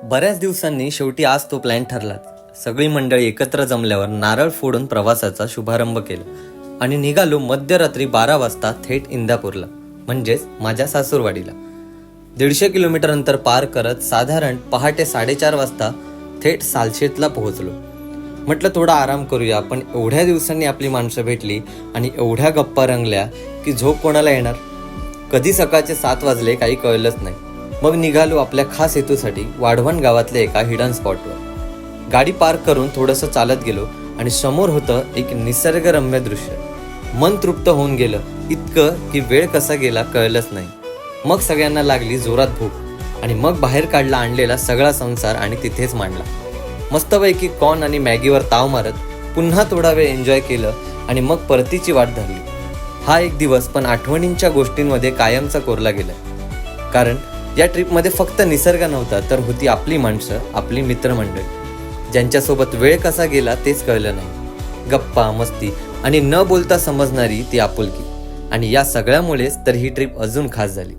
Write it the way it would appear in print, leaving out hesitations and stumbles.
बऱ्याच दिवसांनी शेवटी आज तो प्लॅन ठरलाच। सगळी मंडळी एकत्र जमल्यावर नारळ फोडून प्रवासाचा शुभारंभ केला आणि निघालो मध्यरात्री 12 वाजता थेट इंदापूरला, म्हणजेच माझ्या सासूरवाडीला। 150 किलोमीटर अंतर पार करत साधारण पहाटे 4:30 वाजता थेट सालशेतला पोहोचलो। म्हटलं थोडा आराम करूया, पण एवढ्या दिवसांनी आपली माणसं भेटली आणि एवढ्या गप्पा रंगल्या की झोप कोणाला येणार। कधी सकाळचे 7 वाजले काही कळलंच नाही। मग निघालो आपल्या खास हेतूसाठी वाढवण गावातल्या एका हिडन स्पॉटवर। गाडी पार्क करून थोडंसं चालत गेलो आणि समोर होतं एक निसर्गरम्य दृश्य। मन तृप्त होऊन गेलं इतकं की वेळ कसा गेला कळलंच नाही। मग सगळ्यांना लागली जोरात भूक आणि मग बाहेर काढला आणलेला सगळा संसार आणि तिथेच मांडला। मस्तपैकी कॉर्न आणि मॅगीवर ताव मारत पुन्हा थोडा वेळ एन्जॉय केलं आणि मग परतीची वाट धरली। हा एक दिवस पण आठवणींच्या गोष्टींमध्ये कायमचा कोरला गेला, कारण या ट्रिपमध्ये फक्त निसर्ग नव्हता तर होती आपली माणसं, आपली मित्रमंडळी, ज्यांच्यासोबत वेळ कसा गेला तेच कळलं नाही। गप्पा, मस्ती आणि न बोलता समजणारी ती आपुलकी, आणि या सगळ्यामुळेच तर ही ट्रिप अजून खास झाली।